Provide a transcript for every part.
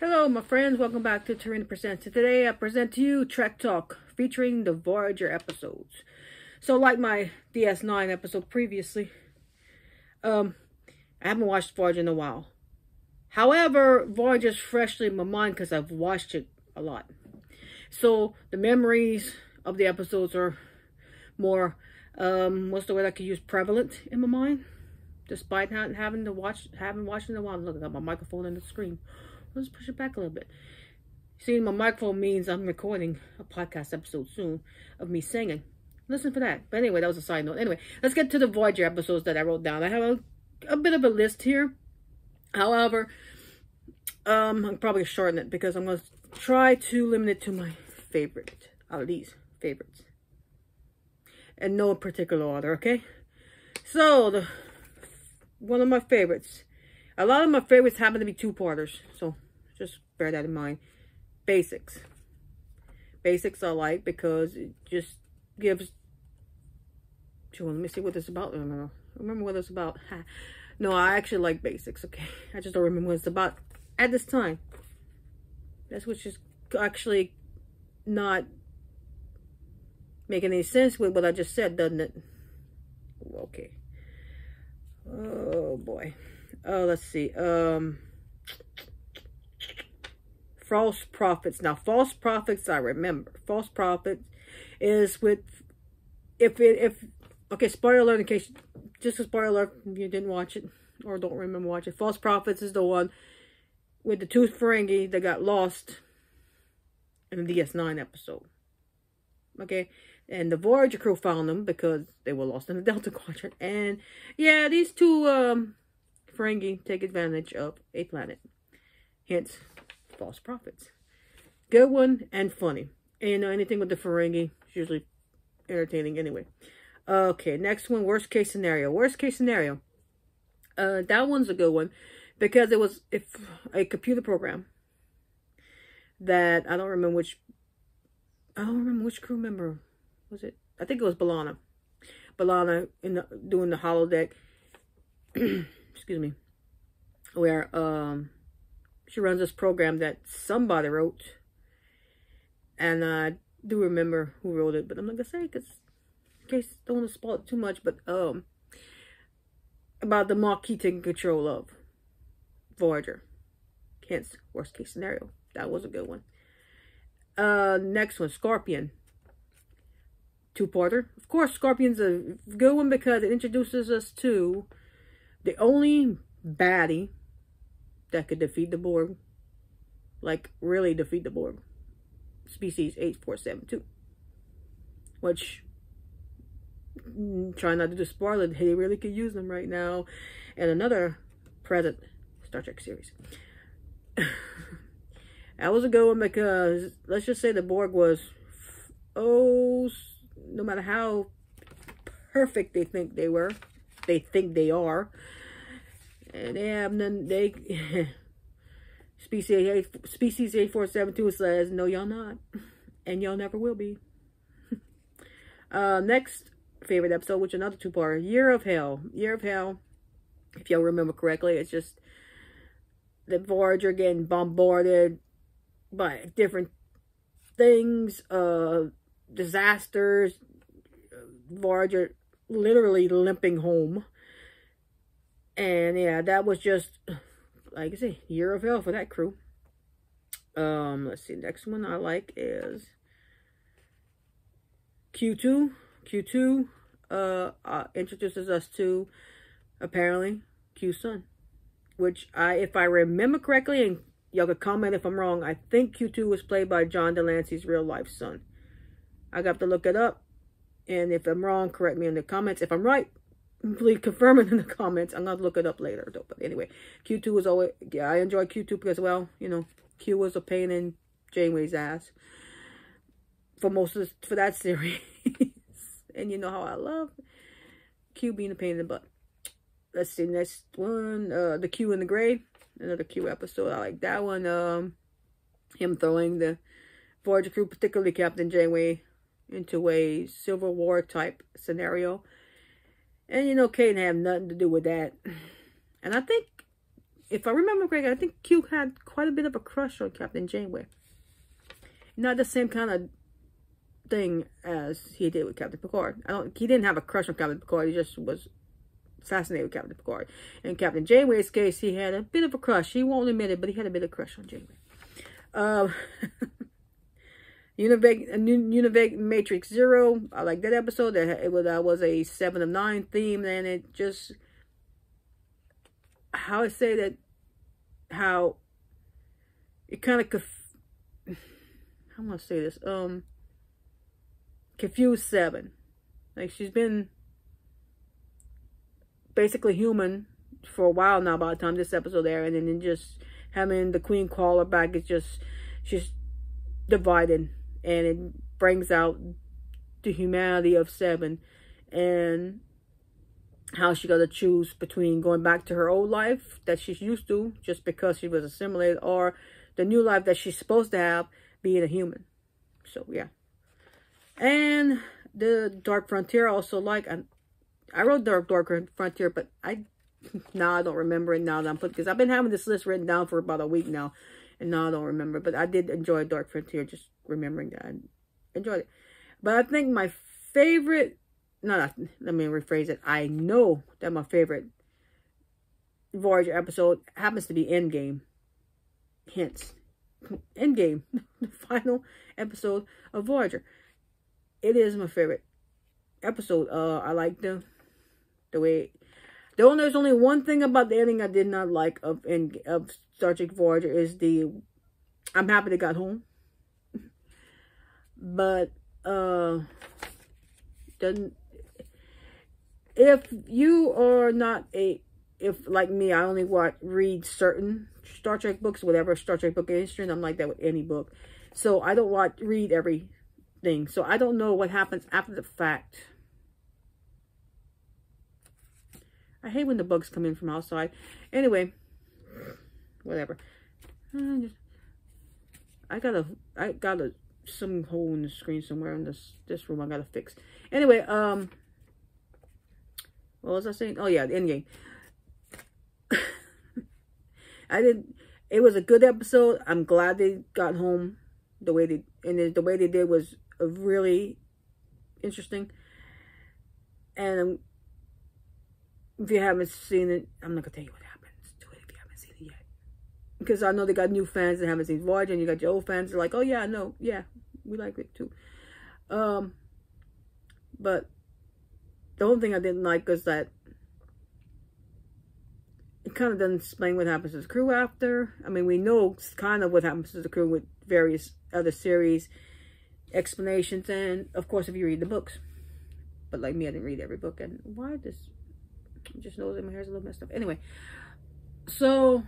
Hello, my friends. Welcome back to Tarina Presents. Today, I present to you Trek Talk, featuring the Voyager episodes. So, like my DS9 episode previously, I haven't watched Voyager in a while. However, Voyager's freshly in my mind because I've watched it a lot. So, the memories of the episodes are more, what's the word I could use, prevalent in my mind. Despite not having watched in a while. Look, I got my microphone on the screen. Let's push it back a little bit. See, my microphone means I'm recording a podcast episode soon of me singing. Listen for that. But anyway, that was a side note. Anyway, let's get to the Voyager episodes that I wrote down. I have a bit of a list here. However, I'm probably shorten it because I'm going to try to limit it to my favorite out of these favorites. In no particular order, okay? So, one of my favorites. A lot of my favorites happen to be two-parters, so just bear that in mind. Basics. Basics I like because it just gives... Let me see what this is about. I remember what it's about. No, I actually like Basics, okay? I just don't remember what it's about at this time. That's what's just actually not making any sense with what I just said, doesn't it? Okay. Oh, boy. Oh, let's see. False Prophets. Now, False Prophets, I remember. False Prophets is with, okay, spoiler alert in case, just a spoiler alert if you didn't watch it or don't remember watching. False Prophets is the one with the two Ferengi that got lost in the DS9 episode. Okay, and the Voyager crew found them because they were lost in the Delta Quadrant. And yeah, these two Ferengi take advantage of a planet. Hence, False Prophets. Good one and funny. And you know, anything with the Ferengi is usually entertaining anyway. Okay, next one, Worst Case Scenario. Worst Case Scenario. That one's a good one because it was a computer program that I don't remember which crew member was it. I think it was B'Elanna. B'Elanna doing the holodeck. Excuse me, where she runs this program that somebody wrote, and I do remember who wrote it, but I'm not gonna say because in case I don't want to spoil it too much. But about the Maquis taking control of Voyager, hence Worst Case Scenario. That was a good one. Next one, Scorpion. Two-parter. Of course, Scorpion's a good one because it introduces us to the only baddie that could defeat the Borg, like really defeat the Borg, species 8472, which, try not to do spoiler, they really could use them right now, and another present Star Trek series. That was a good one because, let's just say the Borg was, no matter how perfect they think they were, they think they are, and they have none. Species 8472 says, no, y'all not, and y'all never will be. Next favorite episode, which another two-parter, Year of Hell. Year of Hell, if y'all remember correctly, it's just the Voyager getting bombarded by different things, disasters, Voyager literally limping home. And yeah, that was just, like I say, Year of Hell for that crew. Let's see, next one I like is Q2. Q2 introduces us to, apparently, Q's son. Which, if I remember correctly, and y'all could comment if I'm wrong, I think Q2 was played by John Delancey's real-life son. I got to look it up. And if I'm wrong, correct me in the comments. If I'm right, please confirm it in the comments. I'm going to look it up later, though. But anyway, Q2 was always... Yeah, I enjoyed Q2 because, well, you know, Q was a pain in Janeway's ass for that series. And you know how I love Q being a pain in the butt. Let's see, next one, the Q in the Grave. Another Q episode. I like that one. Him throwing the Voyager crew, particularly Captain Janeway, into a Civil War type scenario. And you know, Kate had nothing to do with that. And I think if I remember correctly, I think Q had quite a bit of a crush on Captain Janeway. Not the same kind of thing as he did with Captain Picard. He didn't have a crush on Captain Picard. He just was fascinated with Captain Picard. In Captain Janeway's case, he had a bit of a crush. He won't admit it, but he had a bit of a crush on Janeway. Univag Matrix Zero. I like that episode. That was a 7 of 9 theme, and it just, how I say that, how it kind of, how am I say this? Confused Seven. Like, she's been basically human for a while now by the time this episode there, and then just having the Queen call her back is just, she's divided, and it brings out the humanity of Seven and how she got to choose between going back to her old life that she's used to just because she was assimilated, or the new life that she's supposed to have being a human. So yeah. And the Dark Frontier also, like, I wrote Dark Frontier, but now I don't remember it now that I'm putting, because I've been having this list written down for about a week now, and now I don't remember. But I did enjoy Dark Frontier, just remembering that I enjoyed it. But I think my favorite, let me rephrase it. I know that my favorite Voyager episode happens to be Endgame. Hence, Endgame, the final episode of Voyager. It is my favorite episode. I like the way. There's only one thing about the ending I did not like of Star Trek Voyager is I'm happy they got home. But if you are not if like me, I only read certain Star Trek books, whatever Star Trek book is, and I'm like that with any book. So I don't read everything. So I don't know what happens after the fact. I hate when the bugs come in from outside. Anyway, whatever. I got some hole in the screen somewhere in this room I gotta fix. Anyway, what was I saying? Oh yeah, the Endgame. It was a good episode. I'm glad they got home the way they did was really interesting. And if you haven't seen it, I'm not gonna tell you what happens to it if you haven't seen it yet. Because I know they got new fans that haven't seen Voyager, and you got your old fans that are like, oh yeah, no, yeah, we like it too. But the only thing I didn't like was that it kind of doesn't explain what happens to the crew after. I mean, we know kind of what happens to the crew with various other series explanations, and of course if you read the books. But like me, I didn't read every book, and why this just knows that my hair's a little messed up. Anyway, so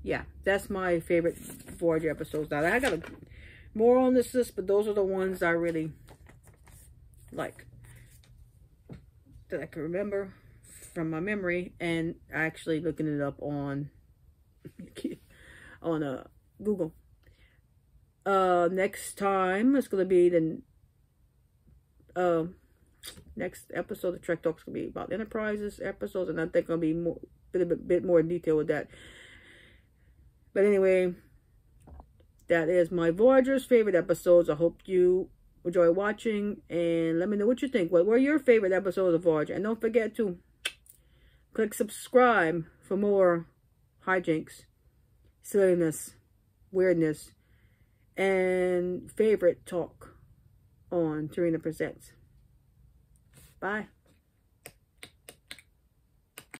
yeah, that's my favorite Voyager episodes. Now I got more on this list, but those are the ones I really like, that I can remember from my memory, and actually looking it up on Google. Next time it's gonna be the next episode of Trek Talk is gonna be about Enterprises episodes, and I think I'll be a bit more in detail with that. But anyway, that is my Voyager's favorite episodes. I hope you enjoy watching, and let me know what you think. What were your favorite episodes of Voyager? And don't forget to click subscribe for more hijinks, silliness, weirdness, and favorite talk on Tarina Presents. Bye.